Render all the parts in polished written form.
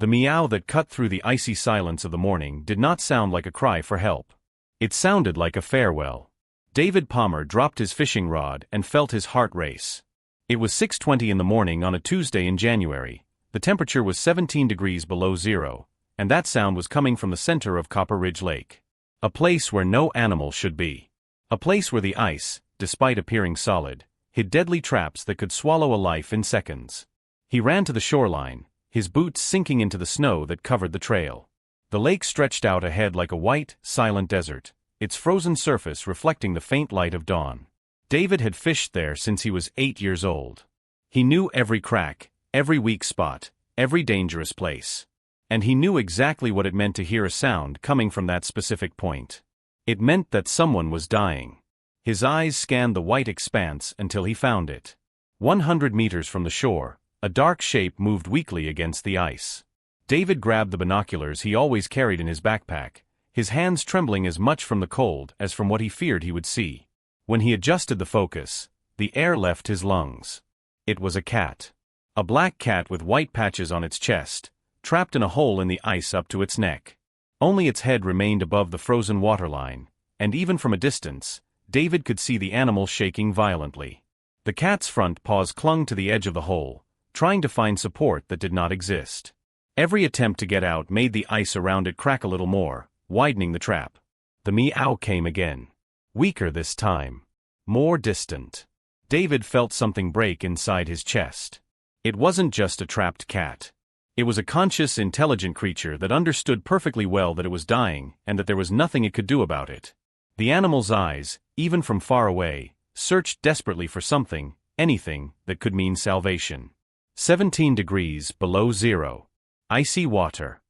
The meow that cut through the icy silence of the morning did not sound like a cry for help. It sounded like a farewell. David Palmer dropped his fishing rod and felt his heart race. It was 6:20 in the morning on a Tuesday in January. The temperature was 17 degrees below zero, and that sound was coming from the center of Copper Ridge Lake. A place where no animal should be. A place where the ice, despite appearing solid, hid deadly traps that could swallow a life in seconds. He ran to the shoreline, his boots sinking into the snow that covered the trail. The lake stretched out ahead like a white, silent desert, its frozen surface reflecting the faint light of dawn. David had fished there since he was 8 years old. He knew every crack, every weak spot, every dangerous place. And he knew exactly what it meant to hear a sound coming from that specific point. It meant that someone was dying. His eyes scanned the white expanse until he found it. 100 meters from the shore, a dark shape moved weakly against the ice. David grabbed the binoculars he always carried in his backpack, his hands trembling as much from the cold as from what he feared he would see. When he adjusted the focus, the air left his lungs. It was a cat. A black cat with white patches on its chest, trapped in a hole in the ice up to its neck. Only its head remained above the frozen waterline, and even from a distance, David could see the animal shaking violently. The cat's front paws clung to the edge of the hole, trying to find support that did not exist. Every attempt to get out made the ice around it crack a little more, widening the trap. The meow came again. Weaker this time. More distant. David felt something break inside his chest. It wasn't just a trapped cat. It was a conscious, intelligent creature that understood perfectly well that it was dying and that there was nothing it could do about it. The animal's eyes, even from far away, searched desperately for something, anything, that could mean salvation. 17 degrees below zero. Icy water.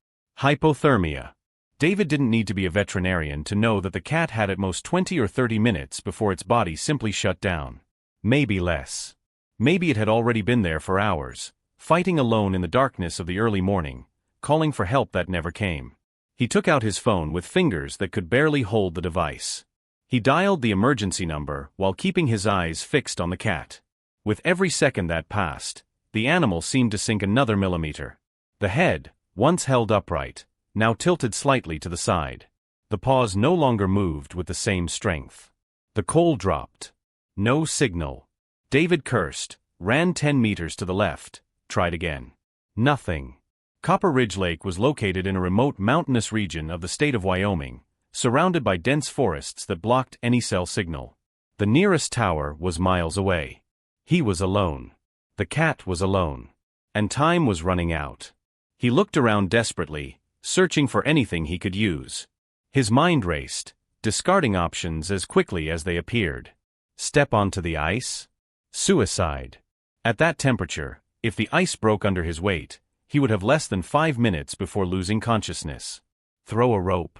Hypothermia. David didn't need to be a veterinarian to know that the cat had at most 20 or 30 minutes before its body simply shut down. Maybe less. Maybe it had already been there for hours, fighting alone in the darkness of the early morning, calling for help that never came. He took out his phone with fingers that could barely hold the device. He dialed the emergency number while keeping his eyes fixed on the cat. With every second that passed, the animal seemed to sink another millimeter. The head, once held upright, now tilted slightly to the side. The paws no longer moved with the same strength. The coal dropped. No signal. David cursed, ran 10 meters to the left, tried again. Nothing. Copper Ridge Lake was located in a remote mountainous region of the state of Wyoming, surrounded by dense forests that blocked any cell signal. The nearest tower was miles away. He was alone. The cat was alone. And time was running out. He looked around desperately, searching for anything he could use. His mind raced, discarding options as quickly as they appeared. Step onto the ice? Suicide. At that temperature, if the ice broke under his weight, he would have less than 5 minutes before losing consciousness. Throw a rope.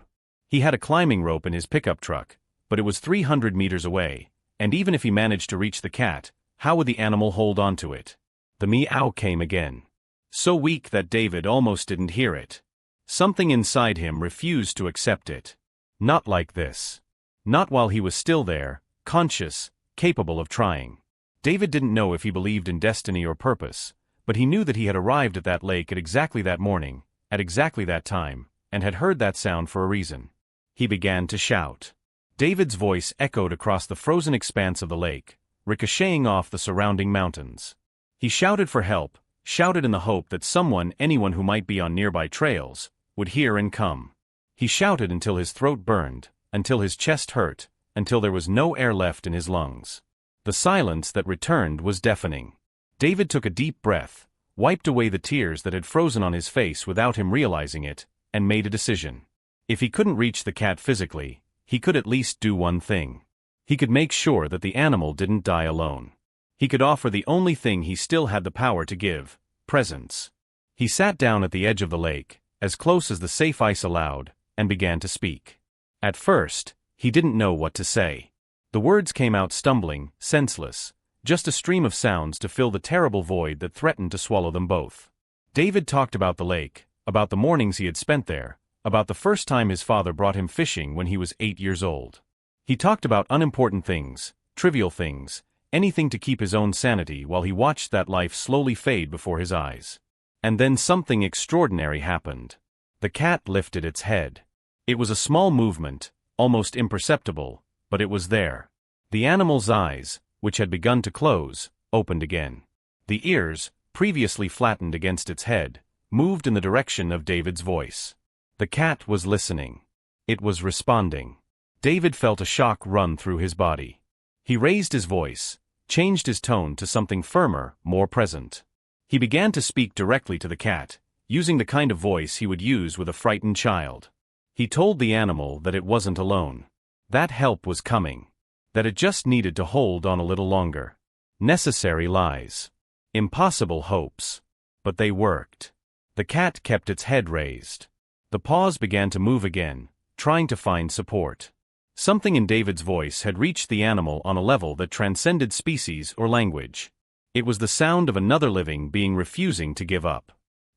He had a climbing rope in his pickup truck, but it was 300 meters away, and even if he managed to reach the cat, how would the animal hold on to it? The meow came again. So weak that David almost didn't hear it. Something inside him refused to accept it. Not like this. Not while he was still there, conscious, capable of trying. David didn't know if he believed in destiny or purpose, but he knew that he had arrived at that lake at exactly that morning, at exactly that time, and had heard that sound for a reason. He began to shout. David's voice echoed across the frozen expanse of the lake, ricocheting off the surrounding mountains. He shouted for help, shouted in the hope that anyone who might be on nearby trails, would hear and come. He shouted until his throat burned, until his chest hurt, until there was no air left in his lungs. The silence that returned was deafening. David took a deep breath, wiped away the tears that had frozen on his face without him realizing it, and made a decision. If he couldn't reach the cat physically, he could at least do one thing. He could make sure that the animal didn't die alone. He could offer the only thing he still had the power to give: presence. He sat down at the edge of the lake, as close as the safe ice allowed, and began to speak. At first, he didn't know what to say. The words came out stumbling, senseless, just a stream of sounds to fill the terrible void that threatened to swallow them both. David talked about the lake, about the mornings he had spent there, about the first time his father brought him fishing when he was 8 years old. He talked about unimportant things, trivial things, anything to keep his own sanity while he watched that life slowly fade before his eyes. And then something extraordinary happened. The cat lifted its head. It was a small movement, almost imperceptible, but it was there. The animal's eyes, which had begun to close, opened again. The ears, previously flattened against its head, moved in the direction of David's voice. The cat was listening. It was responding. David felt a shock run through his body. He raised his voice, changed his tone to something firmer, more present. He began to speak directly to the cat, using the kind of voice he would use with a frightened child. He told the animal that it wasn't alone. That help was coming. That it just needed to hold on a little longer. Necessary lies. Impossible hopes. But they worked. The cat kept its head raised. The paws began to move again, trying to find support. Something in David's voice had reached the animal on a level that transcended species or language. It was the sound of another living being refusing to give up.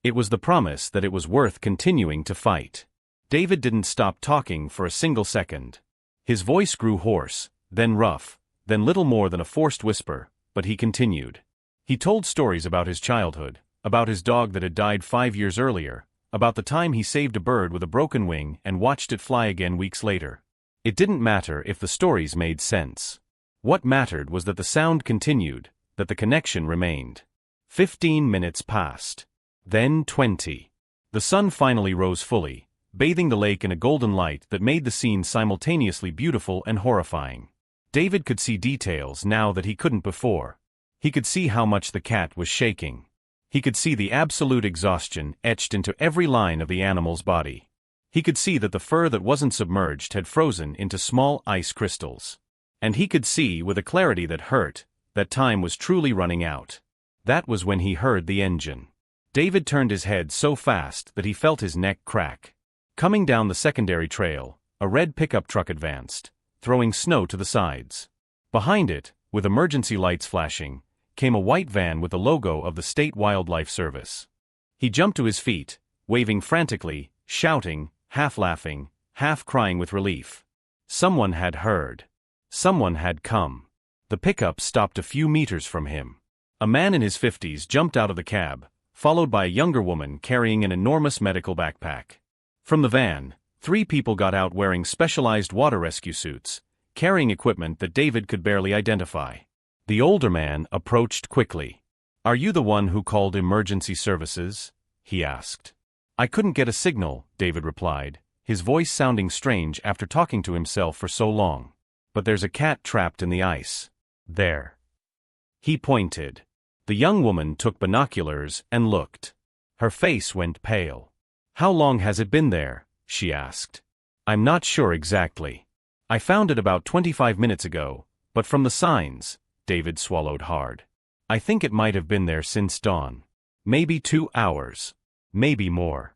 It was the promise that it was worth continuing to fight. David didn't stop talking for a single second. His voice grew hoarse, then rough, then little more than a forced whisper, but he continued. He told stories about his childhood, about his dog that had died 5 years earlier, about the time he saved a bird with a broken wing and watched it fly again weeks later. It didn't matter if the stories made sense. What mattered was that the sound continued, that the connection remained. 15 minutes passed. Then 20. The sun finally rose fully, bathing the lake in a golden light that made the scene simultaneously beautiful and horrifying. David could see details now that he couldn't before. He could see how much the cat was shaking. He could see the absolute exhaustion etched into every line of the animal's body. He could see that the fur that wasn't submerged had frozen into small ice crystals. And he could see, with a clarity that hurt, that time was truly running out. That was when he heard the engine. David turned his head so fast that he felt his neck crack. Coming down the secondary trail, a red pickup truck advanced, throwing snow to the sides. Behind it, with emergency lights flashing, came a white van with the logo of the State Wildlife Service. He jumped to his feet, waving frantically, shouting, half laughing, half crying with relief. Someone had heard. Someone had come. The pickup stopped a few meters from him. A man in his 50s jumped out of the cab, followed by a younger woman carrying an enormous medical backpack. From the van, 3 people got out wearing specialized water rescue suits, carrying equipment that David could barely identify. The older man approached quickly. "Are you the one who called emergency services?" he asked. "I couldn't get a signal," David replied, his voice sounding strange after talking to himself for so long. "But there's a cat trapped in the ice. There." He pointed. The young woman took binoculars and looked. Her face went pale. "How long has it been there?" she asked. "I'm not sure exactly. I found it about 25 minutes ago, but from the signs," David swallowed hard, "I think it might have been there since dawn. Maybe 2 hours. Maybe more."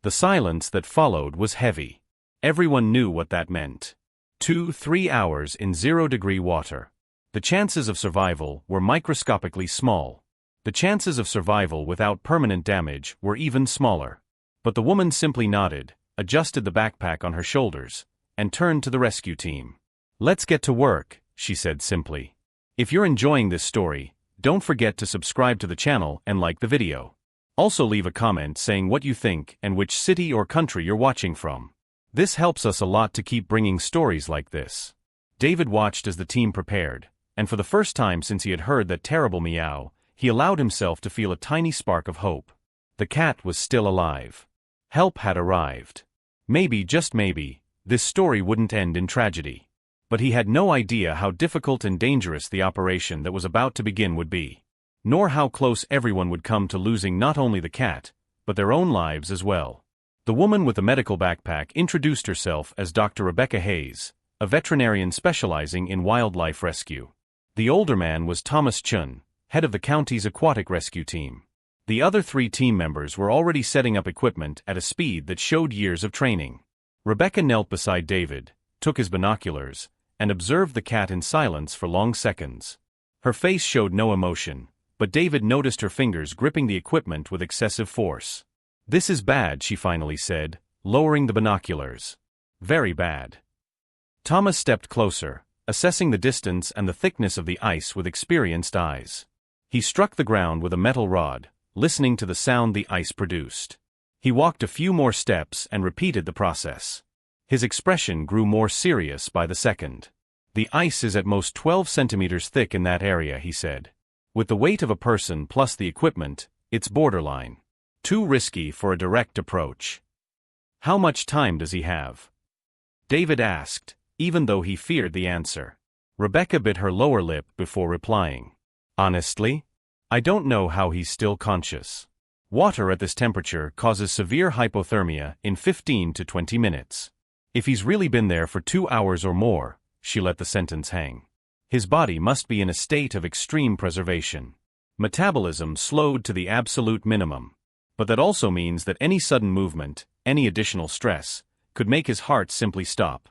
The silence that followed was heavy. Everyone knew what that meant. 2-3 hours in 0-degree water. The chances of survival were microscopically small. The chances of survival without permanent damage were even smaller. But the woman simply nodded, adjusted the backpack on her shoulders, and turned to the rescue team. "Let's get to work," she said simply. "If you're enjoying this story, don't forget to subscribe to the channel and like the video. Also leave a comment saying what you think and which city or country you're watching from. This helps us a lot to keep bringing stories like this." David watched as the team prepared, and for the first time since he had heard that terrible meow, he allowed himself to feel a tiny spark of hope. The cat was still alive. Help had arrived. Maybe, just maybe, this story wouldn't end in tragedy. But he had no idea how difficult and dangerous the operation that was about to begin would be. Nor how close everyone would come to losing not only the cat, but their own lives as well. The woman with the medical backpack introduced herself as Dr. Rebecca Hayes, a veterinarian specializing in wildlife rescue. The older man was Thomas Chun, head of the county's aquatic rescue team. The other 3 team members were already setting up equipment at a speed that showed years of training. Rebecca knelt beside David, took his binoculars, and observed the cat in silence for long seconds. Her face showed no emotion, but David noticed her fingers gripping the equipment with excessive force. "This is bad," she finally said, lowering the binoculars. "Very bad." Thomas stepped closer, assessing the distance and the thickness of the ice with experienced eyes. He struck the ground with a metal rod, listening to the sound the ice produced. He walked a few more steps and repeated the process. His expression grew more serious by the second. "The ice is at most 12 centimeters thick in that area," he said. "With the weight of a person plus the equipment, it's borderline. Too risky for a direct approach." "How much time does he have?" David asked, even though he feared the answer. Rebecca bit her lower lip before replying. "Honestly, I don't know how he's still conscious. Water at this temperature causes severe hypothermia in 15 to 20 minutes. If he's really been there for 2 hours or more," she let the sentence hang. "His body must be in a state of extreme preservation. Metabolism slowed to the absolute minimum. But that also means that any sudden movement, any additional stress, could make his heart simply stop."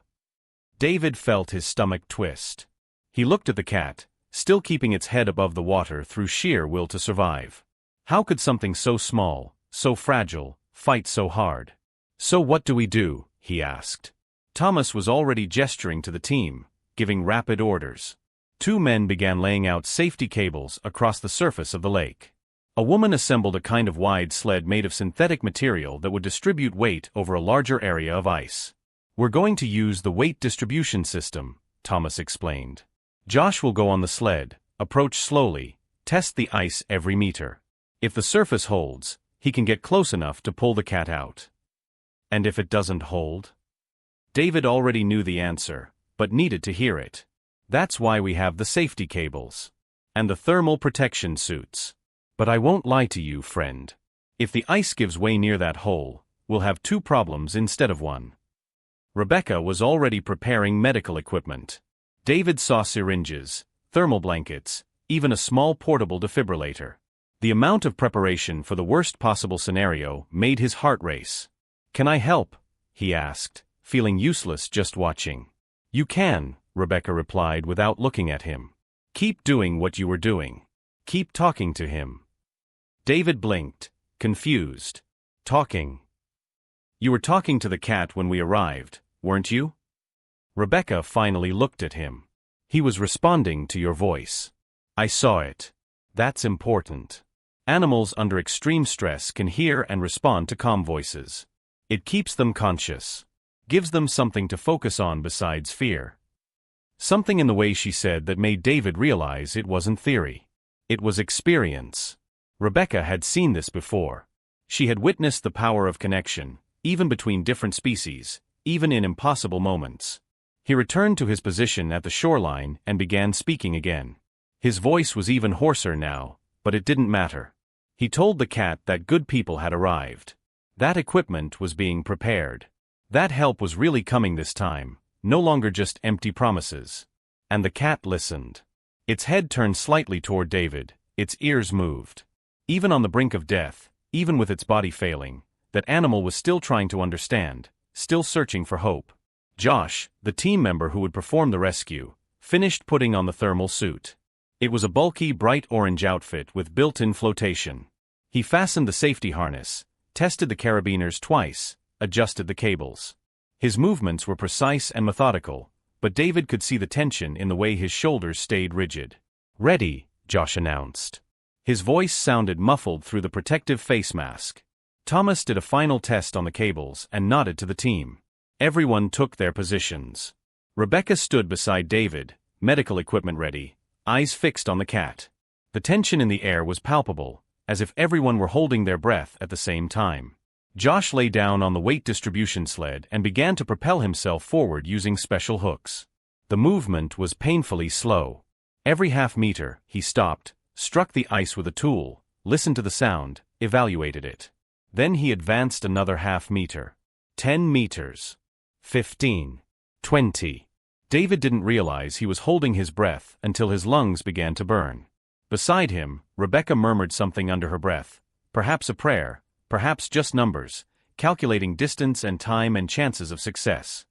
David felt his stomach twist. He looked at the cat, still keeping its head above the water through sheer will to survive. How could something so small, so fragile, fight so hard? "So what do we do?" he asked. Thomas was already gesturing to the team, giving rapid orders. 2 men began laying out safety cables across the surface of the lake. A woman assembled a kind of wide sled made of synthetic material that would distribute weight over a larger area of ice. "We're going to use the weight distribution system," Thomas explained. "Josh will go on the sled, approach slowly, test the ice every meter. If the surface holds, he can get close enough to pull the cat out. And if it doesn't hold?" David already knew the answer, but needed to hear it. "That's why we have the safety cables. And the thermal protection suits. But I won't lie to you, friend. If the ice gives way near that hole, we'll have 2 problems instead of 1. Rebecca was already preparing medical equipment. David saw syringes, thermal blankets, even a small portable defibrillator. The amount of preparation for the worst possible scenario made his heart race. "Can I help?" he asked, feeling useless just watching. "You can," Rebecca replied without looking at him. "Keep doing what you were doing. Keep talking to him." David blinked, confused. "Talking? You were talking to the cat when we arrived, weren't you?" Rebecca finally looked at him. "He was responding to your voice. I saw it. That's important. Animals under extreme stress can hear and respond to calm voices. It keeps them conscious. Gives them something to focus on besides fear." Something in the way she said that made David realize it wasn't theory. It was experience. Rebecca had seen this before. She had witnessed the power of connection, even between different species, even in impossible moments. He returned to his position at the shoreline and began speaking again. His voice was even hoarser now, but it didn't matter. He told the cat that good people had arrived. That equipment was being prepared. That help was really coming this time, no longer just empty promises. And the cat listened. Its head turned slightly toward David, its ears moved. Even on the brink of death, even with its body failing, that animal was still trying to understand, still searching for hope. Josh, the team member who would perform the rescue, finished putting on the thermal suit. It was a bulky bright orange outfit with built-in flotation. He fastened the safety harness, tested the carabiners twice, adjusted the cables. His movements were precise and methodical, but David could see the tension in the way his shoulders stayed rigid. "Ready," Josh announced. His voice sounded muffled through the protective face mask. Thomas did a final test on the cables and nodded to the team. Everyone took their positions. Rebecca stood beside David, medical equipment ready, eyes fixed on the cat. The tension in the air was palpable, as if everyone were holding their breath at the same time. Josh lay down on the weight distribution sled and began to propel himself forward using special hooks. The movement was painfully slow. Every half-meter, he stopped, struck the ice with a tool, listened to the sound, evaluated it. Then he advanced another half-meter. 10 meters. 15. 20. David didn't realize he was holding his breath until his lungs began to burn. Beside him, Rebecca murmured something under her breath, perhaps a prayer, perhaps just numbers, calculating distance and time and chances of success.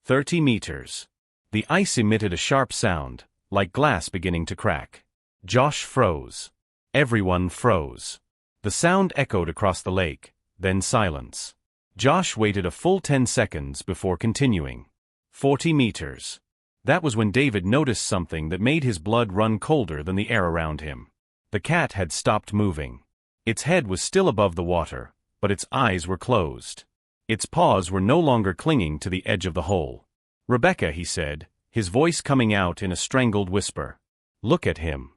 30 meters. The ice emitted a sharp sound, like glass beginning to crack. Josh froze. Everyone froze. The sound echoed across the lake, then silence. Josh waited a full 10 seconds before continuing. 40 meters. That was when David noticed something that made his blood run colder than the air around him. The cat had stopped moving. Its head was still above the water, but its eyes were closed. Its paws were no longer clinging to the edge of the hole. "Rebecca," he said, his voice coming out in a strangled whisper. "Look at him."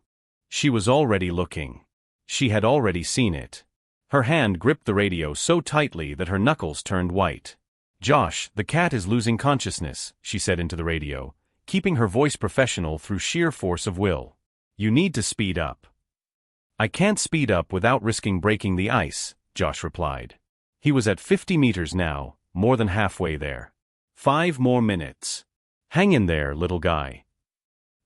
She was already looking. She had already seen it. Her hand gripped the radio so tightly that her knuckles turned white. "Josh, the cat is losing consciousness," she said into the radio, keeping her voice professional through sheer force of will. "You need to speed up." "I can't speed up without risking breaking the ice," Josh replied. He was at 50 meters now, more than halfway there. 5 more minutes. "Hang in there, little guy."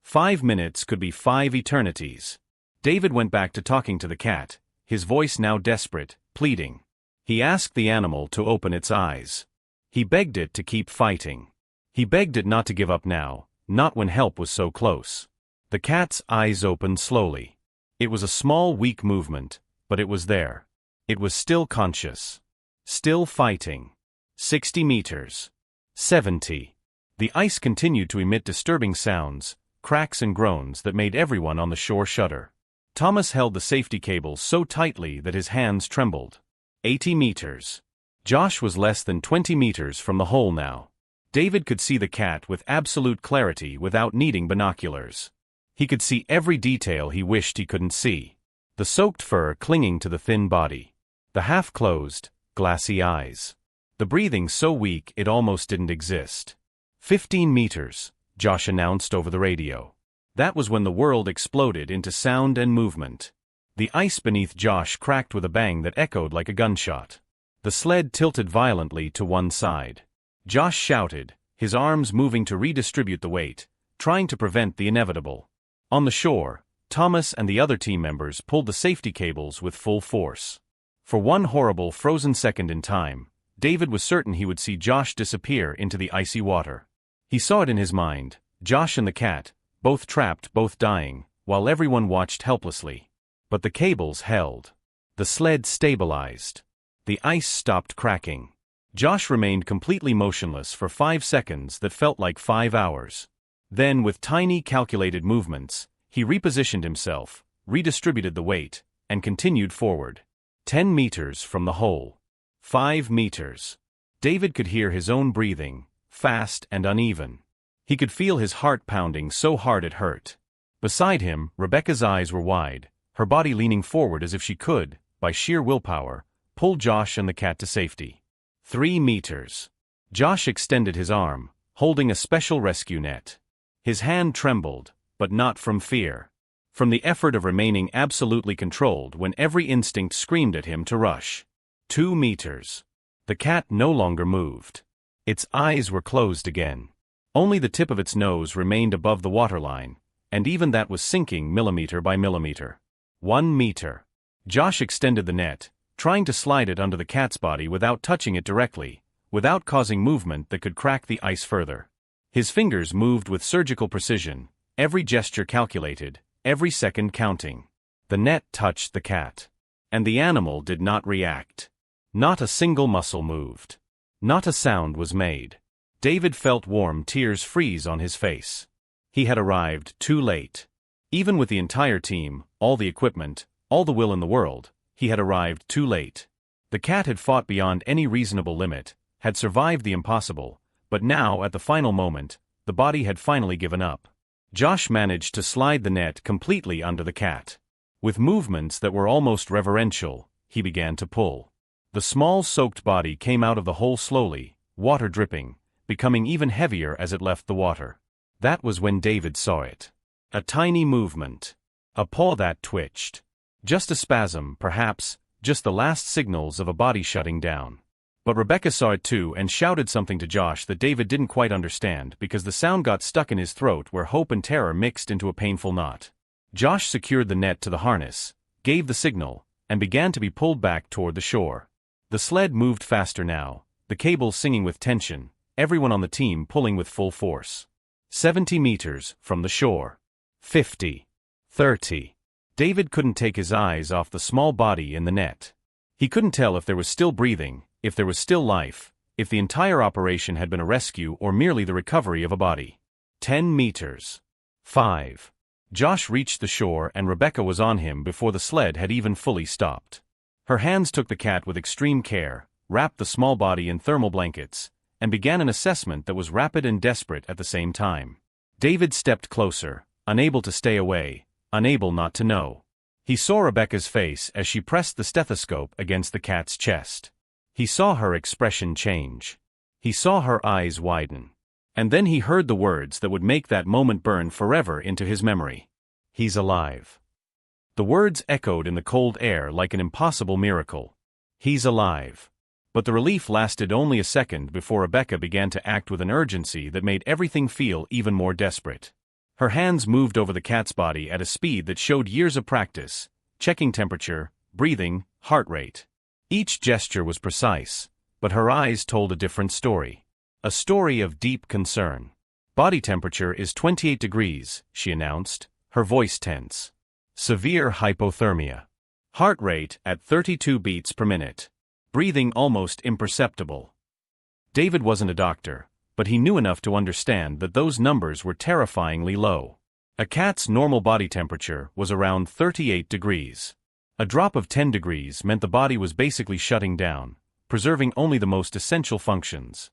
5 minutes could be 5 eternities. David went back to talking to the cat, his voice now desperate, pleading. He asked the animal to open its eyes. He begged it to keep fighting. He begged it not to give up now, not when help was so close. The cat's eyes opened slowly. It was a small, weak movement, but it was there. It was still conscious. Still fighting. 60 meters. 70. The ice continued to emit disturbing sounds, cracks and groans that made everyone on the shore shudder. Thomas held the safety cables so tightly that his hands trembled. 80 meters. Josh was less than 20 meters from the hole now. David could see the cat with absolute clarity without needing binoculars. He could see every detail he wished he couldn't see. The soaked fur clinging to the thin body. The half-closed, glassy eyes. The breathing so weak it almost didn't exist. 15 meters, Josh announced over the radio. That was when the world exploded into sound and movement. The ice beneath Josh cracked with a bang that echoed like a gunshot. The sled tilted violently to one side. Josh shouted, his arms moving to redistribute the weight, trying to prevent the inevitable. On the shore, Thomas and the other team members pulled the safety cables with full force. For one horrible frozen second in time, David was certain he would see Josh disappear into the icy water. He saw it in his mind, Josh and the cat, both trapped, both dying, while everyone watched helplessly. But the cables held. The sled stabilized. The ice stopped cracking. Josh remained completely motionless for 5 seconds that felt like 5 hours. Then, with tiny calculated movements, he repositioned himself, redistributed the weight, and continued forward. 10 meters from the hole. 5 meters. David could hear his own breathing, fast and uneven. He could feel his heart pounding so hard it hurt. Beside him, Rebecca's eyes were wide, her body leaning forward as if she could, by sheer willpower, pull Josh and the cat to safety. 3 meters. Josh extended his arm, holding a special rescue net. His hand trembled, but not from fear. From the effort of remaining absolutely controlled when every instinct screamed at him to rush. 2 meters. The cat no longer moved. Its eyes were closed again. Only the tip of its nose remained above the waterline, and even that was sinking millimeter by millimeter. 1 meter. Josh extended the net, trying to slide it under the cat's body without touching it directly, without causing movement that could crack the ice further. His fingers moved with surgical precision, every gesture calculated, every second counting. The net touched the cat. And the animal did not react. Not a single muscle moved. Not a sound was made. David felt warm tears freeze on his face. He had arrived too late. Even with the entire team, all the equipment, all the will in the world, he had arrived too late. The cat had fought beyond any reasonable limit, had survived the impossible, but now, at the final moment, the body had finally given up. Josh managed to slide the net completely under the cat. With movements that were almost reverential, he began to pull. The small soaked body came out of the hole slowly, water dripping, becoming even heavier as it left the water. That was when David saw it. A tiny movement. A paw that twitched. Just a spasm, perhaps, just the last signals of a body shutting down. But Rebecca saw it too and shouted something to Josh that David didn't quite understand because the sound got stuck in his throat where hope and terror mixed into a painful knot. Josh secured the net to the harness, gave the signal, and began to be pulled back toward the shore. The sled moved faster now, the cables singing with tension, everyone on the team pulling with full force. 70 meters from the shore. 50. 30. David couldn't take his eyes off the small body in the net. He couldn't tell if there was still breathing, if there was still life, if the entire operation had been a rescue or merely the recovery of a body. 10 meters. 5. Josh reached the shore and Rebecca was on him before the sled had even fully stopped. Her hands took the cat with extreme care, wrapped the small body in thermal blankets, and began an assessment that was rapid and desperate at the same time. David stepped closer, unable to stay away, unable not to know. He saw Rebecca's face as she pressed the stethoscope against the cat's chest. He saw her expression change. He saw her eyes widen. And then he heard the words that would make that moment burn forever into his memory. "He's alive." The words echoed in the cold air like an impossible miracle. "He's alive." But the relief lasted only a second before Rebecca began to act with an urgency that made everything feel even more desperate. Her hands moved over the cat's body at a speed that showed years of practice, checking temperature, breathing, heart rate. Each gesture was precise, but her eyes told a different story. A story of deep concern. "Body temperature is 28 degrees, she announced, her voice tense. "Severe hypothermia. Heart rate at 32 beats per minute. Breathing almost imperceptible." David wasn't a doctor, but he knew enough to understand that those numbers were terrifyingly low. A cat's normal body temperature was around 38 degrees. A drop of 10 degrees meant the body was basically shutting down, preserving only the most essential functions.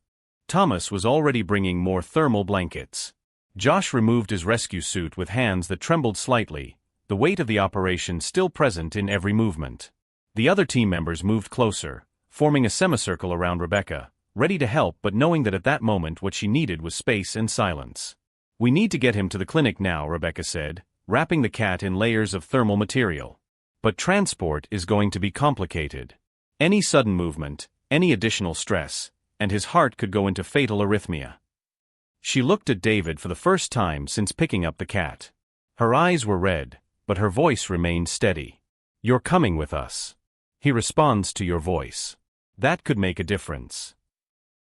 Thomas was already bringing more thermal blankets. Josh removed his rescue suit with hands that trembled slightly, the weight of the operation still present in every movement. The other team members moved closer, forming a semicircle around Rebecca, ready to help but knowing that at that moment what she needed was space and silence. "We need to get him to the clinic now," Rebecca said, wrapping the cat in layers of thermal material. "But transport is going to be complicated. Any sudden movement, any additional stress, and his heart could go into fatal arrhythmia." She looked at David for the first time since picking up the cat. Her eyes were red, but her voice remained steady. "You're coming with us." He responds to your voice. That could make a difference.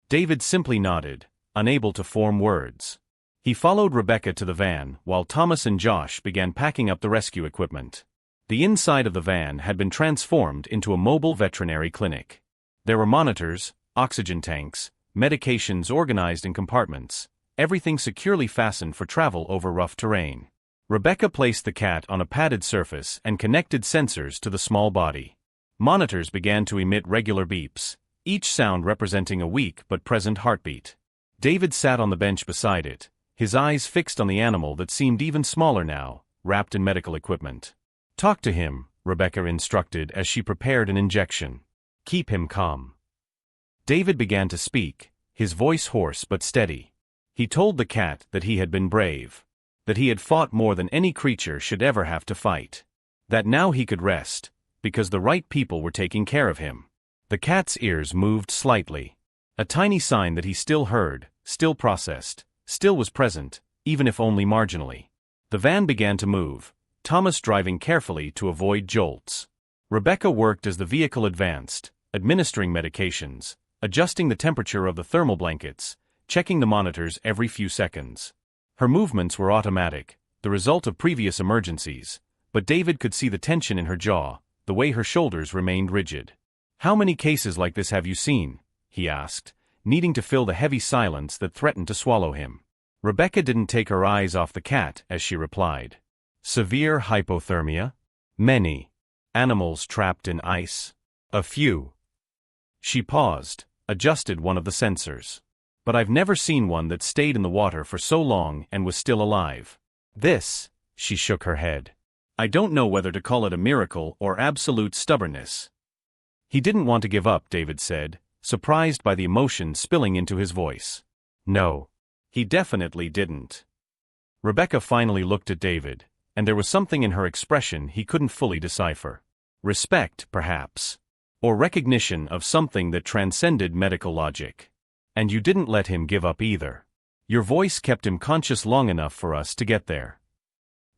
David simply nodded, unable to form words. He followed Rebecca to the van while Thomas and Josh began packing up the rescue equipment. The inside of the van had been transformed into a mobile veterinary clinic. There were monitors, oxygen tanks, medications organized in compartments, everything securely fastened for travel over rough terrain. Rebecca placed the cat on a padded surface and connected sensors to the small body. Monitors began to emit regular beeps, each sound representing a weak but present heartbeat. David sat on the bench beside it, his eyes fixed on the animal that seemed even smaller now, wrapped in medical equipment. "Talk to him," Rebecca instructed as she prepared an injection. "Keep him calm." David began to speak, his voice hoarse but steady. He told the cat that he had been brave, that he had fought more than any creature should ever have to fight, that now he could rest, because the right people were taking care of him. The cat's ears moved slightly, a tiny sign that he still heard, still processed, still was present, even if only marginally. The van began to move, Thomas driving carefully to avoid jolts. Rebecca worked as the vehicle advanced, administering medications, adjusting the temperature of the thermal blankets, checking the monitors every few seconds. Her movements were automatic, the result of previous emergencies, but David could see the tension in her jaw, the way her shoulders remained rigid. "How many cases like this have you seen?" he asked, needing to fill the heavy silence that threatened to swallow him. Rebecca didn't take her eyes off the cat as she replied. "Severe hypothermia? Many. Animals trapped in ice? A few." She paused, adjusted one of the sensors. "But I've never seen one that stayed in the water for so long and was still alive. This," she shook her head. "I don't know whether to call it a miracle or absolute stubbornness." "He didn't want to give up," David said, surprised by the emotion spilling into his voice. "No. He definitely didn't." Rebecca finally looked at David, and there was something in her expression he couldn't fully decipher. Respect, perhaps. Or recognition of something that transcended medical logic. "And you didn't let him give up either. Your voice kept him conscious long enough for us to get there."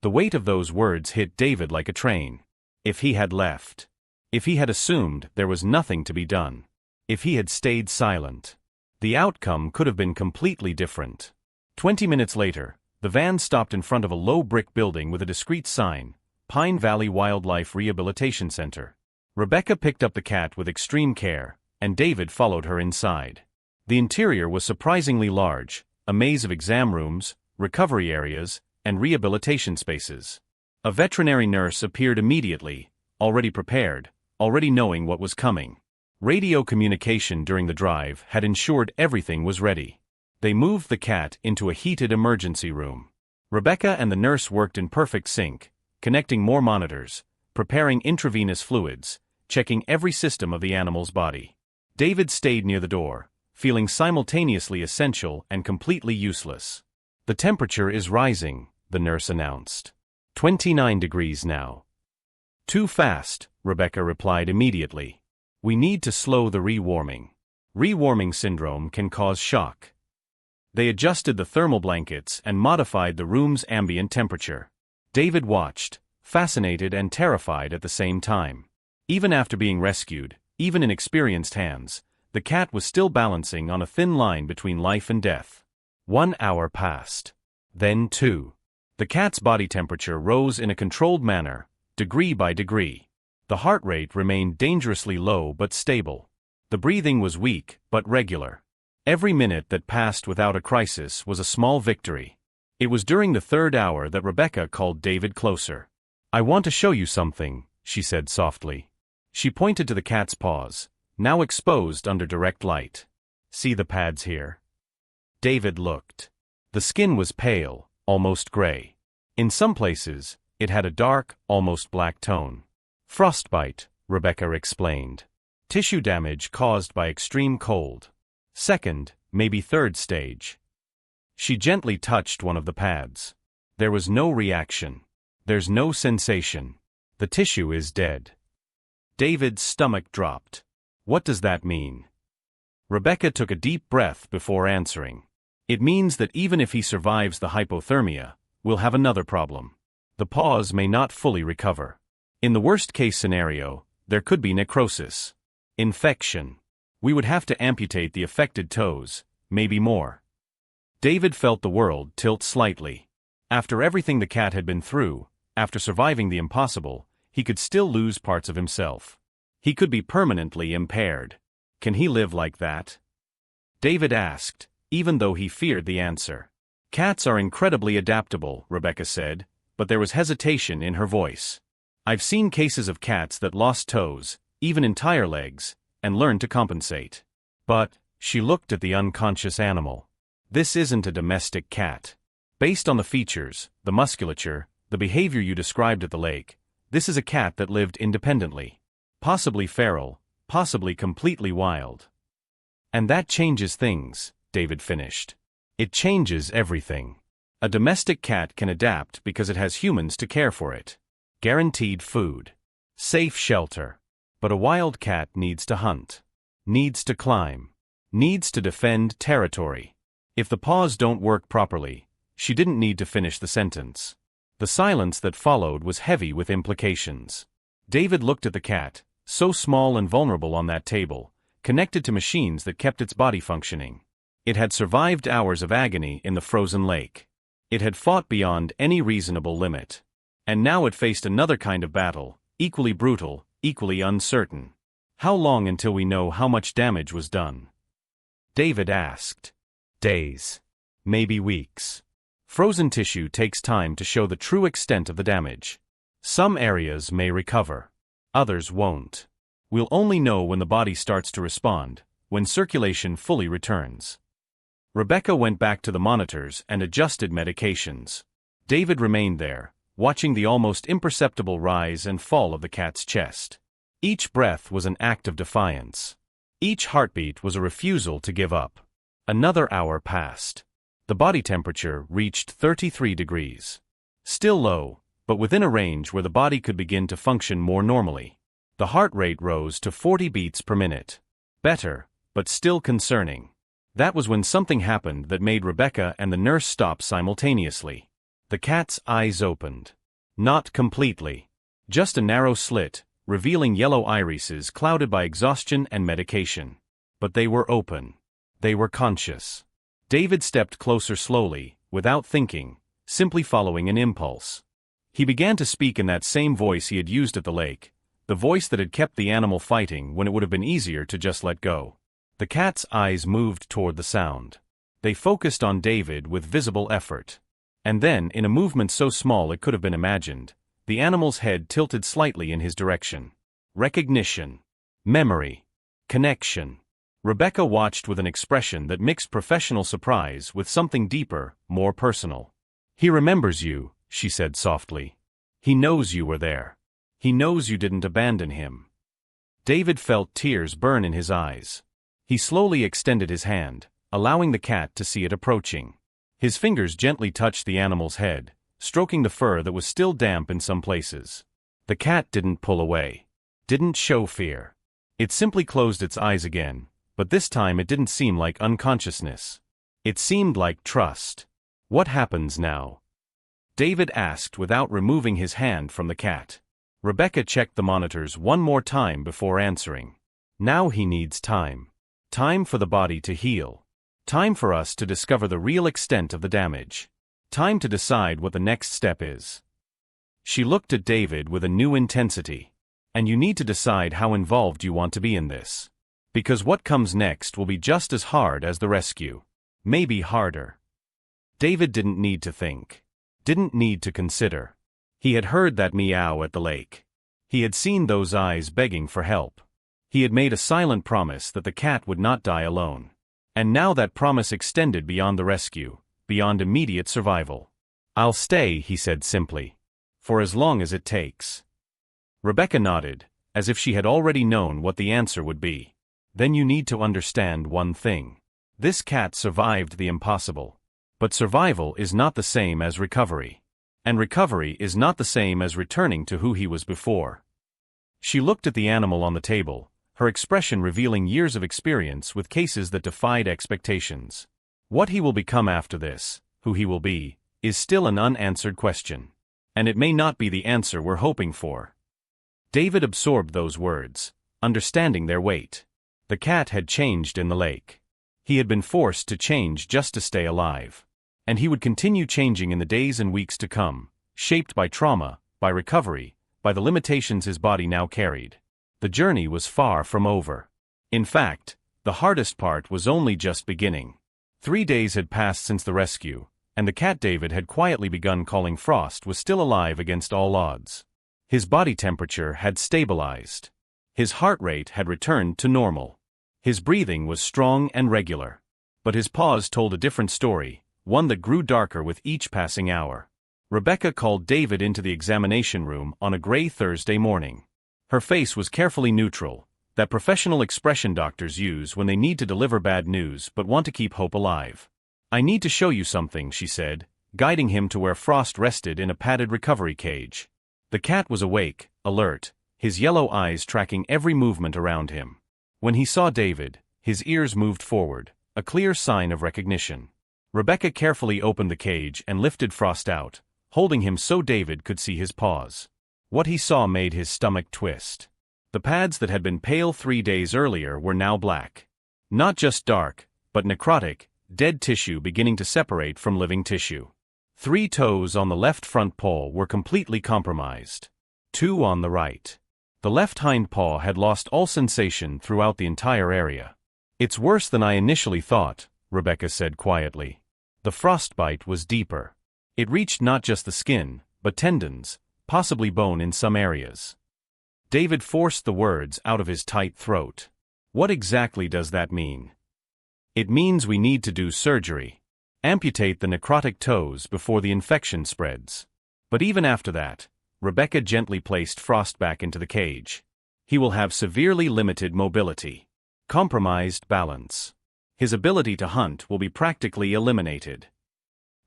The weight of those words hit David like a train. If he had left. If he had assumed there was nothing to be done. If he had stayed silent. The outcome could have been completely different. 20 minutes later, the van stopped in front of a low brick building with a discreet sign, Pine Valley Wildlife Rehabilitation Center. Rebecca picked up the cat with extreme care, and David followed her inside. The interior was surprisingly large, a maze of exam rooms, recovery areas, and rehabilitation spaces. A veterinary nurse appeared immediately, already prepared, already knowing what was coming. Radio communication during the drive had ensured everything was ready. They moved the cat into a heated emergency room. Rebecca and the nurse worked in perfect sync, connecting more monitors, preparing intravenous fluids, checking every system of the animal's body. David stayed near the door, feeling simultaneously essential and completely useless. "The temperature is rising," the nurse announced. 29 degrees now. "Too fast," Rebecca replied immediately. "We need to slow the rewarming. Rewarming syndrome can cause shock." They adjusted the thermal blankets and modified the room's ambient temperature. David watched, fascinated and terrified at the same time. Even after being rescued, even in experienced hands, the cat was still balancing on a thin line between life and death. 1 hour passed. Then 2. The cat's body temperature rose in a controlled manner, degree by degree. The heart rate remained dangerously low but stable. The breathing was weak but regular. Every minute that passed without a crisis was a small victory. It was during the 3rd hour that Rebecca called David closer. "I want to show you something," she said softly. She pointed to the cat's paws, now exposed under direct light. "See the pads here?" David looked. The skin was pale, almost gray. In some places, it had a dark, almost black tone. "Frostbite," Rebecca explained. "Tissue damage caused by extreme cold. 2nd, maybe 3rd stage." She gently touched one of the pads. There was no reaction. There's no sensation. The tissue is dead. David's stomach dropped. What does that mean? Rebecca took a deep breath before answering. It means that even if he survives the hypothermia, we'll have another problem. The paws may not fully recover. In the worst-case scenario, there could be necrosis. Infection. We would have to amputate the affected toes, maybe more. David felt the world tilt slightly. After everything the cat had been through, after surviving the impossible, he could still lose parts of himself. He could be permanently impaired. Can he live like that? David asked, even though he feared the answer. "Cats are incredibly adaptable," Rebecca said, but there was hesitation in her voice. "I've seen cases of cats that lost toes, even entire legs, and learned to compensate. But," she looked at the unconscious animal, "this isn't a domestic cat. Based on the features, the musculature, the behavior you described at the lake, this is a cat that lived independently. Possibly feral, possibly completely wild." "And that changes things," David finished. "It changes everything. A domestic cat can adapt because it has humans to care for it. Guaranteed food. Safe shelter. But a wild cat needs to hunt. Needs to climb. Needs to defend territory. If the paws don't work properly," she didn't need to finish the sentence. The silence that followed was heavy with implications. David looked at the cat, so small and vulnerable on that table, connected to machines that kept its body functioning. It had survived hours of agony in the frozen lake. It had fought beyond any reasonable limit. And now it faced another kind of battle, equally brutal, equally uncertain. "How long until we know how much damage was done?" David asked. "Days. Maybe weeks. Frozen tissue takes time to show the true extent of the damage. Some areas may recover. Others won't. We'll only know when the body starts to respond, when circulation fully returns." Rebecca went back to the monitors and adjusted medications. David remained there, watching the almost imperceptible rise and fall of the cat's chest. Each breath was an act of defiance. Each heartbeat was a refusal to give up. Another hour passed. The body temperature reached 33 degrees. Still low, but within a range where the body could begin to function more normally. The heart rate rose to 40 beats per minute. Better, but still concerning. That was when something happened that made Rebecca and the nurse stop simultaneously. The cat's eyes opened. Not completely. Just a narrow slit, revealing yellow irises clouded by exhaustion and medication. But they were open. They were conscious. David stepped closer slowly, without thinking, simply following an impulse. He began to speak in that same voice he had used at the lake, the voice that had kept the animal fighting when it would have been easier to just let go. The cat's eyes moved toward the sound. They focused on David with visible effort. And then, in a movement so small it could have been imagined, the animal's head tilted slightly in his direction. recognition, memory, connection. Rebecca watched with an expression that mixed professional surprise with something deeper, more personal. "He remembers you," she said softly. "He knows you were there. He knows you didn't abandon him." David felt tears burn in his eyes. He slowly extended his hand, allowing the cat to see it approaching. His fingers gently touched the animal's head, stroking the fur that was still damp in some places. The cat didn't pull away, didn't show fear. It simply closed its eyes again, but this time it didn't seem like unconsciousness. It seemed like trust. "What happens now?" David asked without removing his hand from the cat. Rebecca checked the monitors one more time before answering. "Now he needs time. Time for the body to heal. Time for us to discover the real extent of the damage. Time to decide what the next step is." She looked at David with a new intensity. "And you need to decide how involved you want to be in this. Because what comes next will be just as hard as the rescue. Maybe harder." David didn't need to think. Didn't need to consider. He had heard that meow at the lake. He had seen those eyes begging for help. He had made a silent promise that the cat would not die alone. And now that promise extended beyond the rescue, beyond immediate survival. "I'll stay," he said simply. "For as long as it takes." Rebecca nodded, as if she had already known what the answer would be. "Then you need to understand one thing. This cat survived the impossible. But survival is not the same as recovery. And recovery is not the same as returning to who he was before." She looked at the animal on the table, her expression revealing years of experience with cases that defied expectations. What he will become after this, who he will be, is still an unanswered question. And it may not be the answer we're hoping for. David absorbed those words, understanding their weight. The cat had changed in the lake. He had been forced to change just to stay alive. And he would continue changing in the days and weeks to come, shaped by trauma, by recovery, by the limitations his body now carried. The journey was far from over. In fact, the hardest part was only just beginning. 3 days had passed since the rescue, and the cat David had quietly begun calling Frost was still alive against all odds. His body temperature had stabilized. His heart rate had returned to normal. His breathing was strong and regular. But his paws told a different story, one that grew darker with each passing hour. Rebecca called David into the examination room on a gray Thursday morning. Her face was carefully neutral, that professional expression doctors use when they need to deliver bad news but want to keep hope alive. "I need to show you something," she said, guiding him to where Frost rested in a padded recovery cage. The cat was awake, alert, his yellow eyes tracking every movement around him. When he saw David, his ears moved forward, a clear sign of recognition. Rebecca carefully opened the cage and lifted Frost out, holding him so David could see his paws. What he saw made his stomach twist. The pads that had been pale 3 days earlier were now black. Not just dark, but necrotic, dead tissue beginning to separate from living tissue. 3 toes on the left front paw were completely compromised. 2 on the right. The left hind paw had lost all sensation throughout the entire area. "It's worse than I initially thought," Rebecca said quietly. The frostbite was deeper. It reached not just the skin, but tendons, possibly bone in some areas. David forced the words out of his tight throat. "What exactly does that mean?" "It means we need to do surgery. Amputate the necrotic toes before the infection spreads. But even after that," Rebecca gently placed Frost back into the cage. "He will have severely limited mobility. Compromised balance. His ability to hunt will be practically eliminated."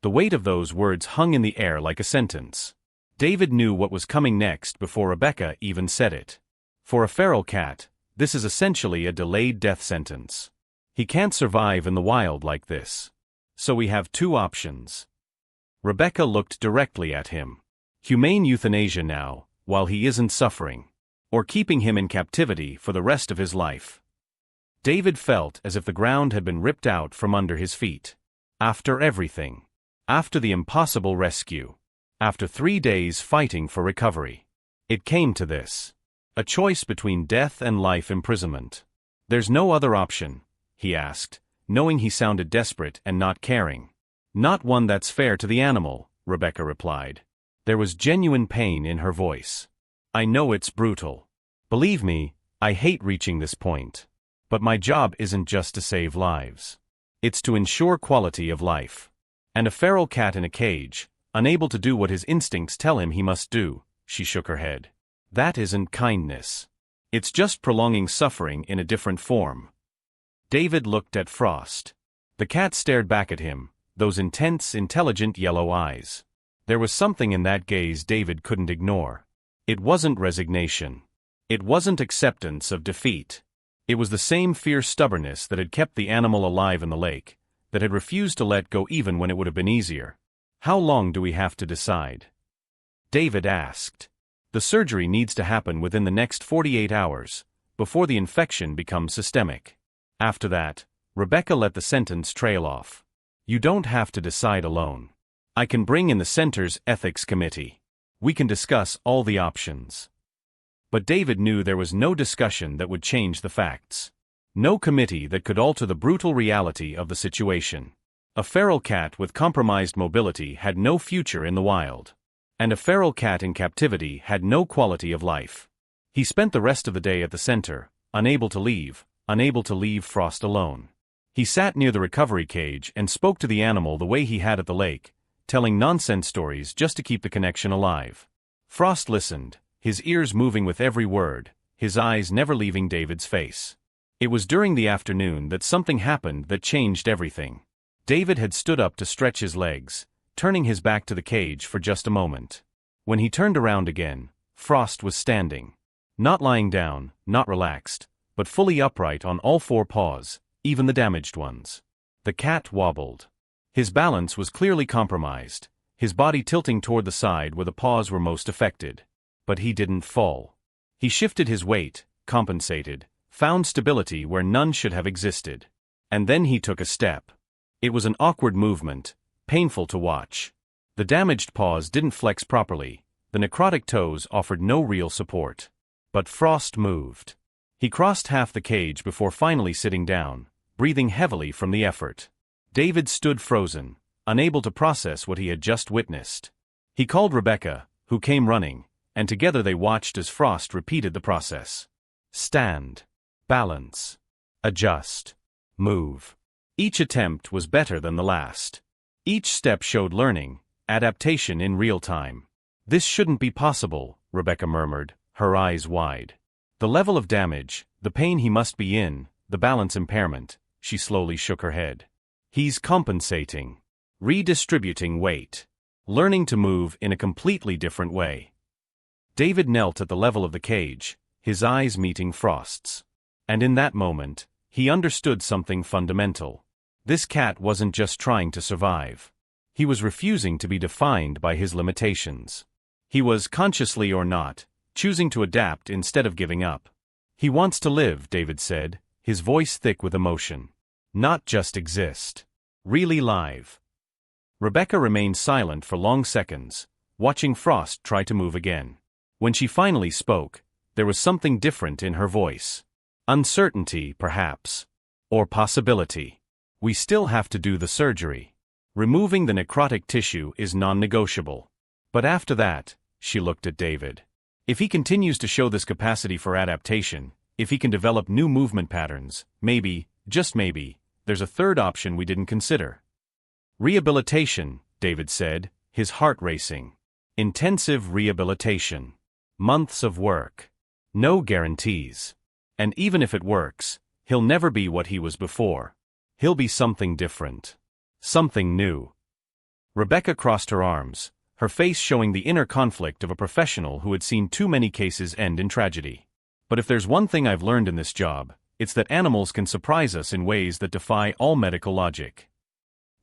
The weight of those words hung in the air like a sentence. David knew what was coming next before Rebecca even said it. For a feral cat, this is essentially a delayed death sentence. He can't survive in the wild like this. So we have 2 options. Rebecca looked directly at him. Humane euthanasia now, while he isn't suffering. Or keeping him in captivity for the rest of his life. David felt as if the ground had been ripped out from under his feet. After everything. After the impossible rescue. After 3 days fighting for recovery. It came to this. A choice between death and life imprisonment. "There's no other option?" he asked, knowing he sounded desperate and not caring. "Not one that's fair to the animal," Rebecca replied. There was genuine pain in her voice. "I know it's brutal. Believe me, I hate reaching this point. But my job isn't just to save lives. It's to ensure quality of life. And a feral cat in a cage, unable to do what his instincts tell him he must do, she shook her head. That isn't kindness. It's just prolonging suffering in a different form. David looked at Frost. The cat stared back at him, those intense, intelligent yellow eyes. There was something in that gaze David couldn't ignore. It wasn't resignation. It wasn't acceptance of defeat. It was the same fierce stubbornness that had kept the animal alive in the lake, that had refused to let go even when it would have been easier. How long do we have to decide? David asked. The surgery needs to happen within the next 48 hours, before the infection becomes systemic. After that, Rebecca let the sentence trail off. You don't have to decide alone. I can bring in the center's ethics committee. We can discuss all the options. But David knew there was no discussion that would change the facts. No committee that could alter the brutal reality of the situation. A feral cat with compromised mobility had no future in the wild. And a feral cat in captivity had no quality of life. He spent the rest of the day at the center, unable to leave Frost alone. He sat near the recovery cage and spoke to the animal the way he had at the lake, telling nonsense stories just to keep the connection alive. Frost listened, his ears moving with every word, his eyes never leaving David's face. It was during the afternoon that something happened that changed everything. David had stood up to stretch his legs, turning his back to the cage for just a moment. When he turned around again, Frost was standing. Not lying down, not relaxed, but fully upright on all four paws, even the damaged ones. The cat wobbled. His balance was clearly compromised, his body tilting toward the side where the paws were most affected. But he didn't fall. He shifted his weight, compensated, found stability where none should have existed. And then he took a step. It was an awkward movement, painful to watch. The damaged paws didn't flex properly, the necrotic toes offered no real support. But Frost moved. He crossed half the cage before finally sitting down, breathing heavily from the effort. David stood frozen, unable to process what he had just witnessed. He called Rebecca, who came running, and together they watched as Frost repeated the process. Stand. Balance. Adjust. Move. Each attempt was better than the last. Each step showed learning, adaptation in real time. This shouldn't be possible, Rebecca murmured, her eyes wide. The level of damage, the pain he must be in, the balance impairment, she slowly shook her head. He's compensating. Redistributing weight. Learning to move in a completely different way. David knelt at the level of the cage, his eyes meeting Frost's. And in that moment, he understood something fundamental. This cat wasn't just trying to survive. He was refusing to be defined by his limitations. He was, consciously or not, choosing to adapt instead of giving up. He wants to live, David said, his voice thick with emotion. Not just exist. Really live. Rebecca remained silent for long seconds, watching Frost try to move again. When she finally spoke, there was something different in her voice. Uncertainty, perhaps. Or possibility. We still have to do the surgery. Removing the necrotic tissue is non-negotiable. But after that, she looked at David. If he continues to show this capacity for adaptation, if he can develop new movement patterns, maybe, just maybe, there's a third option we didn't consider. Rehabilitation, David said, his heart racing. Intensive rehabilitation. Months of work. No guarantees. And even if it works, he'll never be what he was before. He'll be something different. Something new. Rebecca crossed her arms, her face showing the inner conflict of a professional who had seen too many cases end in tragedy. But if there's one thing I've learned in this job, it's that animals can surprise us in ways that defy all medical logic.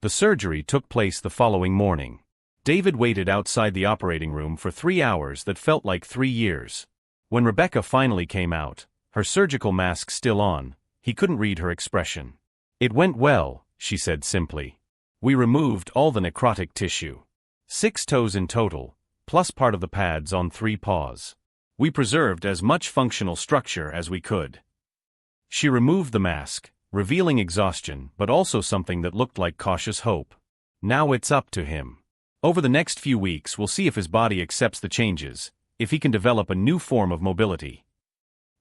The surgery took place the following morning. David waited outside the operating room for 3 hours that felt like 3 years. When Rebecca finally came out, her surgical mask still on, he couldn't read her expression. It went well, she said simply. We removed all the necrotic tissue. 6 toes in total, plus part of the pads on 3 paws. We preserved as much functional structure as we could. She removed the mask, revealing exhaustion but also something that looked like cautious hope. Now it's up to him. Over the next few weeks we'll see if his body accepts the changes, if he can develop a new form of mobility.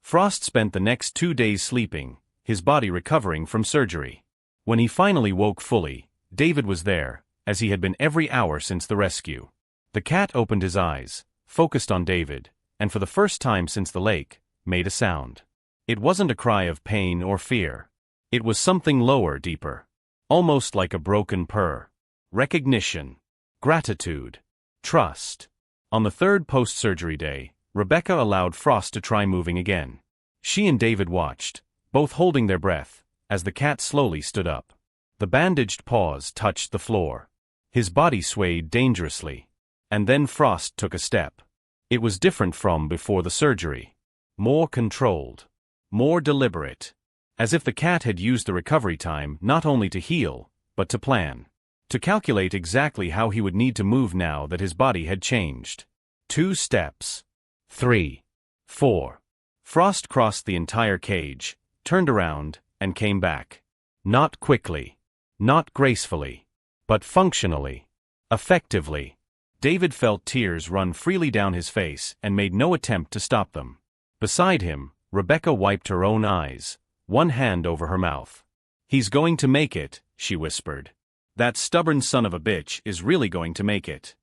Frost spent the next 2 days sleeping, his body recovering from surgery. When he finally woke fully, David was there, as he had been every hour since the rescue. The cat opened his eyes, focused on David, and for the first time since the lake, made a sound. It wasn't a cry of pain or fear. It was something lower, deeper. Almost like a broken purr. Recognition. Gratitude. Trust. On the third post-surgery day, Rebecca allowed Frost to try moving again. She and David watched, both holding their breath, as the cat slowly stood up. The bandaged paws touched the floor. His body swayed dangerously. And then Frost took a step. It was different from before the surgery. More controlled. More deliberate. As if the cat had used the recovery time not only to heal, but to plan. To calculate exactly how he would need to move now that his body had changed. 2 steps. 3. 4. Frost crossed the entire cage, turned around, and came back. Not quickly. Not gracefully. But functionally. Effectively. David felt tears run freely down his face and made no attempt to stop them. Beside him, Rebecca wiped her own eyes, one hand over her mouth. "He's going to make it," she whispered. "That stubborn son of a bitch is really going to make it."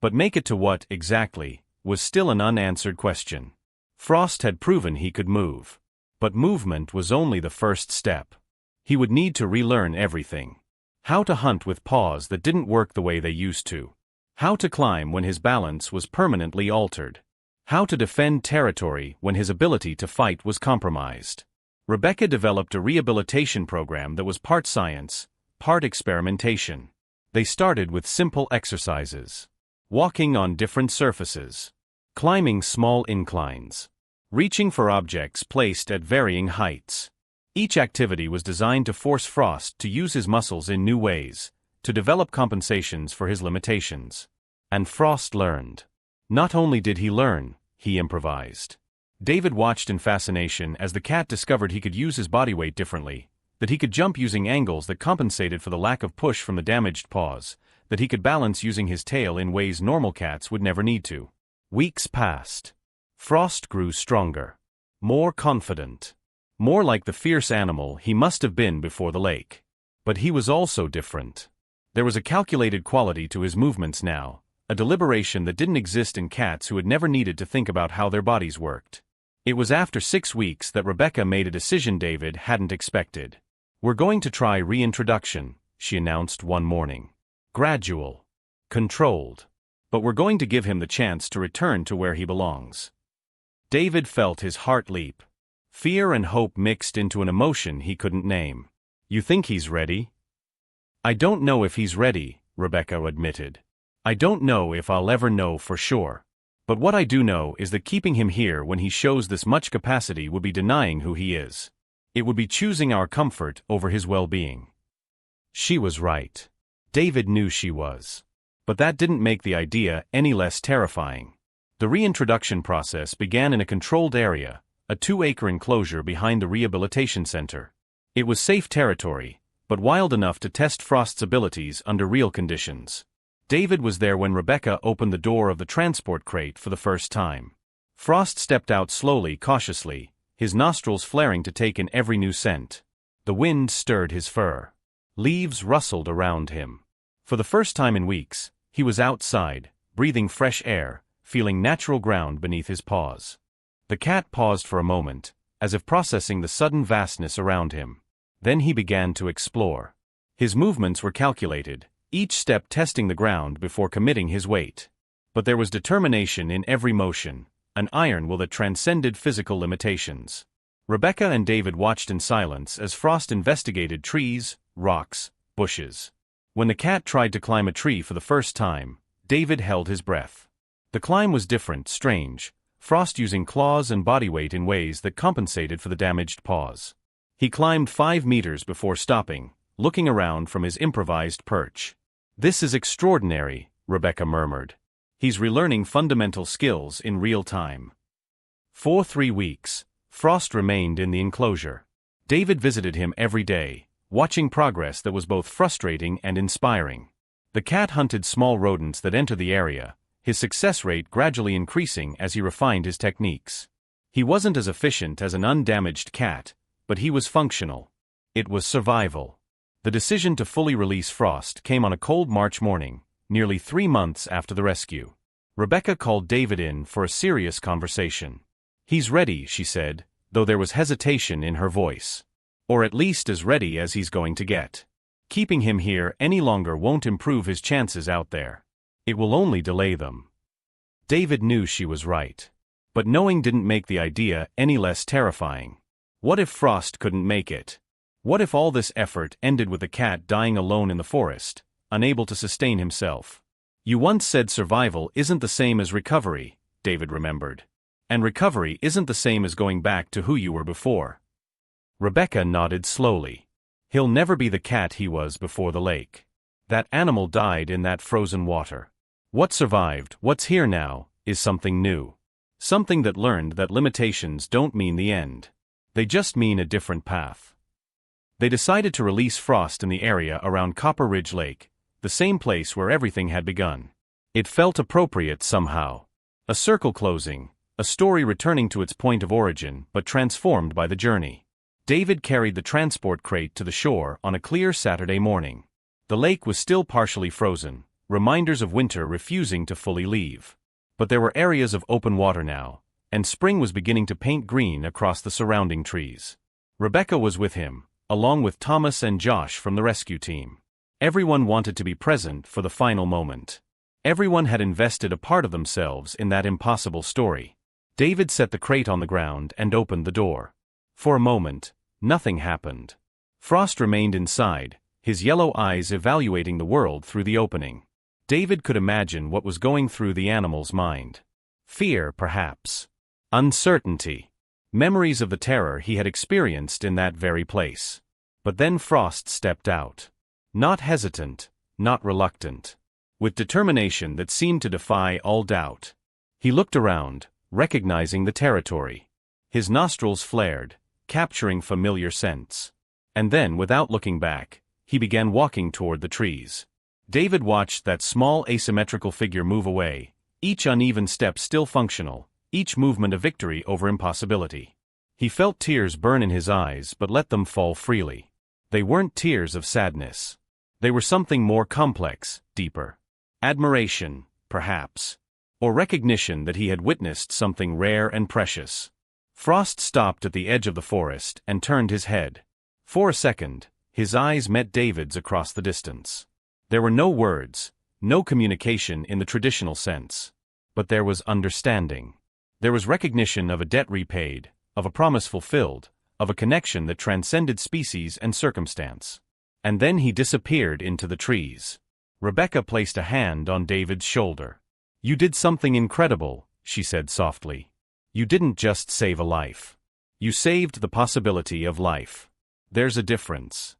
But make it to what, exactly, was still an unanswered question. Frost had proven he could move. But movement was only the first step. He would need to relearn everything. How to hunt with paws that didn't work the way they used to. How to climb when his balance was permanently altered. How to defend territory when his ability to fight was compromised. Rebecca developed a rehabilitation program that was part science, part experimentation. They started with simple exercises. Walking on different surfaces. Climbing small inclines. Reaching for objects placed at varying heights. Each activity was designed to force Frost to use his muscles in new ways, to develop compensations for his limitations. And Frost learned. Not only did he learn, he improvised. David watched in fascination as the cat discovered he could use his body weight differently, that he could jump using angles that compensated for the lack of push from the damaged paws, that he could balance using his tail in ways normal cats would never need to. Weeks passed. Frost grew stronger. More confident. More like the fierce animal he must have been before the lake. But he was also different. There was a calculated quality to his movements now, a deliberation that didn't exist in cats who had never needed to think about how their bodies worked. It was after 6 weeks that Rebecca made a decision David hadn't expected. "We're going to try reintroduction," she announced one morning. "Gradual. Controlled. But we're going to give him the chance to return to where he belongs." David felt his heart leap. Fear and hope mixed into an emotion he couldn't name. "You think he's ready?" "I don't know if he's ready," Rebecca admitted. "I don't know if I'll ever know for sure. But what I do know is that keeping him here when he shows this much capacity would be denying who he is. It would be choosing our comfort over his well-being." She was right. David knew she was. But that didn't make the idea any less terrifying. The reintroduction process began in a controlled area, a 2-acre enclosure behind the rehabilitation center. It was safe territory, but wild enough to test Frost's abilities under real conditions. David was there when Rebecca opened the door of the transport crate for the first time. Frost stepped out slowly, cautiously, his nostrils flaring to take in every new scent. The wind stirred his fur. Leaves rustled around him. For the first time in weeks, he was outside, breathing fresh air, feeling natural ground beneath his paws. The cat paused for a moment, as if processing the sudden vastness around him. Then he began to explore. His movements were calculated, each step testing the ground before committing his weight. But there was determination in every motion, an iron will that transcended physical limitations. Rebecca and David watched in silence as Frost investigated trees, rocks, bushes. When the cat tried to climb a tree for the first time, David held his breath. The climb was different, strange, Frost using claws and body weight in ways that compensated for the damaged paws. He climbed 5 meters before stopping, looking around from his improvised perch. "This is extraordinary," Rebecca murmured. "He's relearning fundamental skills in real time." For 3 weeks, Frost remained in the enclosure. David visited him every day, watching progress that was both frustrating and inspiring. The cat hunted small rodents that entered the area, his success rate gradually increasing as he refined his techniques. He wasn't as efficient as an undamaged cat, but he was functional. It was survival. The decision to fully release Frost came on a cold March morning, nearly 3 months after the rescue. Rebecca called David in for a serious conversation. "He's ready," she said, though there was hesitation in her voice. "Or at least as ready as he's going to get. Keeping him here any longer won't improve his chances out there. It will only delay them." David knew she was right. But knowing didn't make the idea any less terrifying. What if Frost couldn't make it? What if all this effort ended with the cat dying alone in the forest, unable to sustain himself? "You once said survival isn't the same as recovery," David remembered. "And recovery isn't the same as going back to who you were before." Rebecca nodded slowly. "He'll never be the cat he was before the lake. That animal died in that frozen water. What survived, what's here now, is something new. Something that learned that limitations don't mean the end. They just mean a different path." They decided to release Frost in the area around Copper Ridge Lake, the same place where everything had begun. It felt appropriate somehow. A circle closing, a story returning to its point of origin but transformed by the journey. David carried the transport crate to the shore on a clear Saturday morning. The lake was still partially frozen, reminders of winter refusing to fully leave. But there were areas of open water now, and spring was beginning to paint green across the surrounding trees. Rebecca was with him, along with Thomas and Josh from the rescue team. Everyone wanted to be present for the final moment. Everyone had invested a part of themselves in that impossible story. David set the crate on the ground and opened the door. For a moment, nothing happened. Frost remained inside, his yellow eyes evaluating the world through the opening. David could imagine what was going through the animal's mind. Fear, perhaps. Uncertainty. Memories of the terror he had experienced in that very place. But then Frost stepped out. Not hesitant, not reluctant. With determination that seemed to defy all doubt. He looked around, recognizing the territory. His nostrils flared, capturing familiar scents. And then, without looking back, he began walking toward the trees. David watched that small asymmetrical figure move away, each uneven step still functional, each movement a victory over impossibility. He felt tears burn in his eyes but let them fall freely. They weren't tears of sadness. They were something more complex, deeper. Admiration, perhaps. Or recognition that he had witnessed something rare and precious. Frost stopped at the edge of the forest and turned his head. For a second, his eyes met David's across the distance. There were no words, no communication in the traditional sense. But there was understanding. There was recognition of a debt repaid, of a promise fulfilled, of a connection that transcended species and circumstance. And then he disappeared into the trees. Rebecca placed a hand on David's shoulder. "You did something incredible," she said softly. "You didn't just save a life. You saved the possibility of life. There's a difference."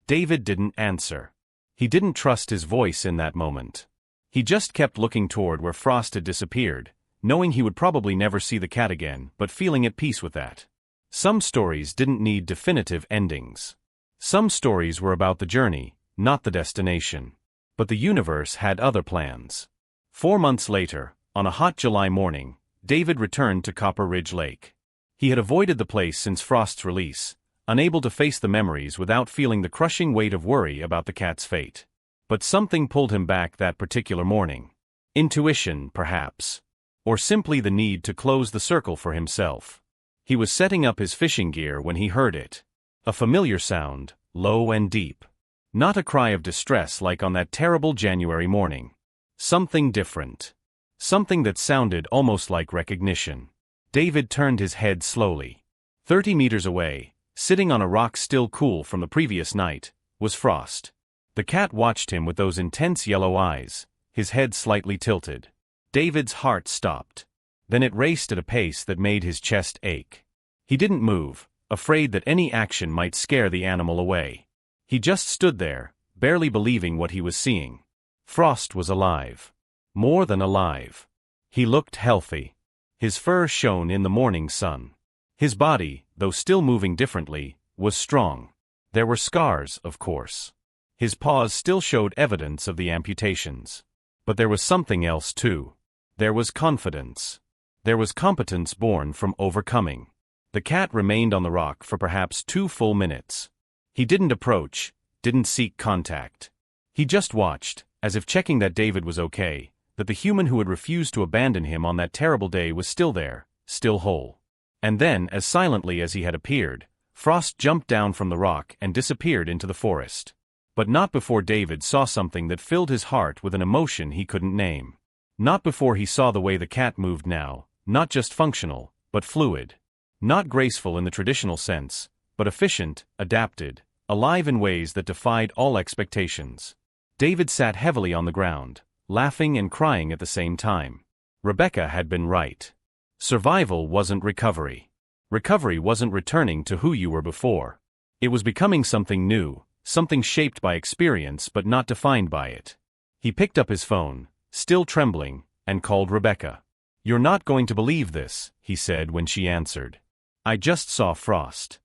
David didn't answer. He didn't trust his voice in that moment. He just kept looking toward where Frost had disappeared, knowing he would probably never see the cat again, but feeling at peace with that. Some stories didn't need definitive endings. Some stories were about the journey, not the destination. But the universe had other plans. 4 months later, on a hot July morning, David returned to Copper Ridge Lake. He had avoided the place since Frost's release, unable to face the memories without feeling the crushing weight of worry about the cat's fate. But something pulled him back that particular morning. Intuition, perhaps. Or simply the need to close the circle for himself. He was setting up his fishing gear when he heard it. A familiar sound, low and deep. Not a cry of distress like on that terrible January morning. Something different. Something that sounded almost like recognition. David turned his head slowly. 30 meters away, sitting on a rock still cool from the previous night, was Frost. The cat watched him with those intense yellow eyes, his head slightly tilted. David's heart stopped. Then it raced at a pace that made his chest ache. He didn't move, afraid that any action might scare the animal away. He just stood there, barely believing what he was seeing. Frost was alive. More than alive. He looked healthy. His fur shone in the morning sun. His body, though still moving differently, was strong. There were scars, of course. His paws still showed evidence of the amputations. But there was something else too. There was confidence. There was competence born from overcoming. The cat remained on the rock for perhaps 2 full minutes. He didn't approach, didn't seek contact. He just watched, as if checking that David was okay, that the human who had refused to abandon him on that terrible day was still there, still whole. And then, as silently as he had appeared, Frost jumped down from the rock and disappeared into the forest. But not before David saw something that filled his heart with an emotion he couldn't name. Not before he saw the way the cat moved now, not just functional, but fluid. Not graceful in the traditional sense, but efficient, adapted, alive in ways that defied all expectations. David sat heavily on the ground, laughing and crying at the same time. Rebecca had been right. Survival wasn't recovery. Recovery wasn't returning to who you were before. It was becoming something new, something shaped by experience but not defined by it. He picked up his phone, still trembling, and called Rebecca. "You're not going to believe this," he said when she answered. "I just saw Frost."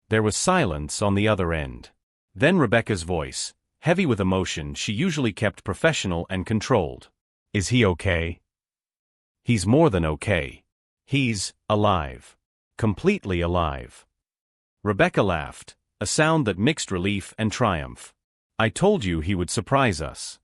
There was silence on the other end. Then Rebecca's voice, heavy with emotion she usually kept professional and controlled. "Is he okay?" "He's more than okay. He's alive. Completely alive." Rebecca laughed, a sound that mixed relief and triumph. "I told you he would surprise us."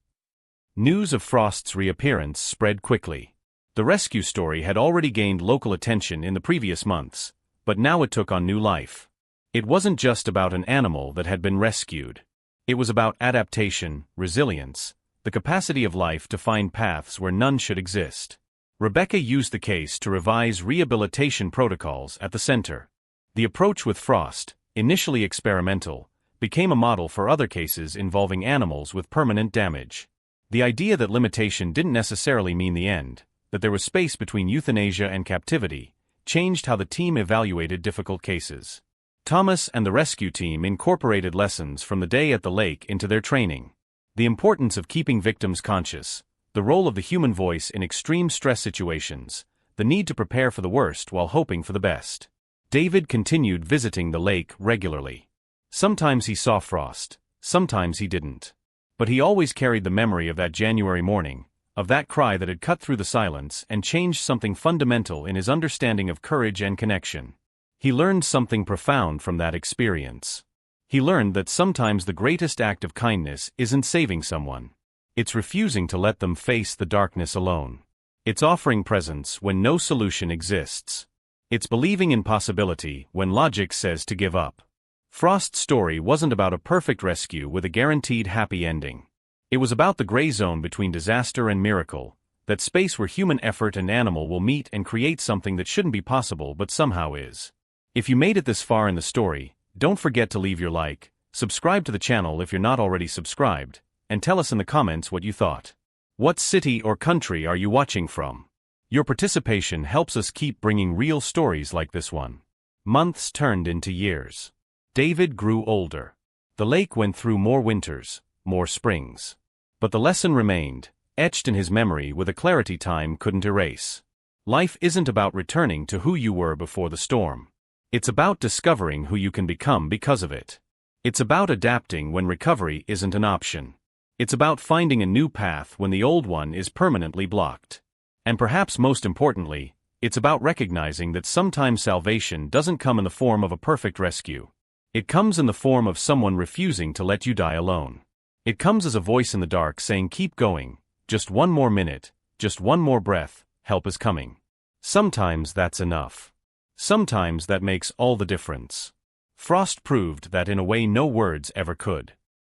News of Frost's reappearance spread quickly. The rescue story had already gained local attention in the previous months, but now it took on new life. It wasn't just about an animal that had been rescued. It was about adaptation, resilience, the capacity of life to find paths where none should exist. Rebecca used the case to revise rehabilitation protocols at the center. The approach with Frost, initially experimental, became a model for other cases involving animals with permanent damage. The idea that limitation didn't necessarily mean the end, that there was space between euthanasia and captivity, changed how the team evaluated difficult cases. Thomas and the rescue team incorporated lessons from the day at the lake into their training. The importance of keeping victims conscious, the role of the human voice in extreme stress situations, the need to prepare for the worst while hoping for the best. David continued visiting the lake regularly. Sometimes he saw Frost, sometimes he didn't. But he always carried the memory of that January morning, of that cry that had cut through the silence and changed something fundamental in his understanding of courage and connection. He learned something profound from that experience. He learned that sometimes the greatest act of kindness isn't saving someone. It's refusing to let them face the darkness alone. It's offering presence when no solution exists. It's believing in possibility when logic says to give up. Frost's story wasn't about a perfect rescue with a guaranteed happy ending. It was about the gray zone between disaster and miracle, that space where human effort and animal will meet and create something that shouldn't be possible but somehow is. If you made it this far in the story, don't forget to leave your like, subscribe to the channel if you're not already subscribed, and tell us in the comments what you thought. What city or country are you watching from? Your participation helps us keep bringing real stories like this one. Months turned into years. David grew older. The lake went through more winters, more springs. But the lesson remained, etched in his memory with a clarity time couldn't erase. Life isn't about returning to who you were before the storm. It's about discovering who you can become because of it. It's about adapting when recovery isn't an option. It's about finding a new path when the old one is permanently blocked. And perhaps most importantly, it's about recognizing that sometimes salvation doesn't come in the form of a perfect rescue. It comes in the form of someone refusing to let you die alone. It comes as a voice in the dark saying keep going, just one more minute, just one more breath, help is coming. Sometimes that's enough. Sometimes that makes all the difference. Frost proved that in a way no words ever could.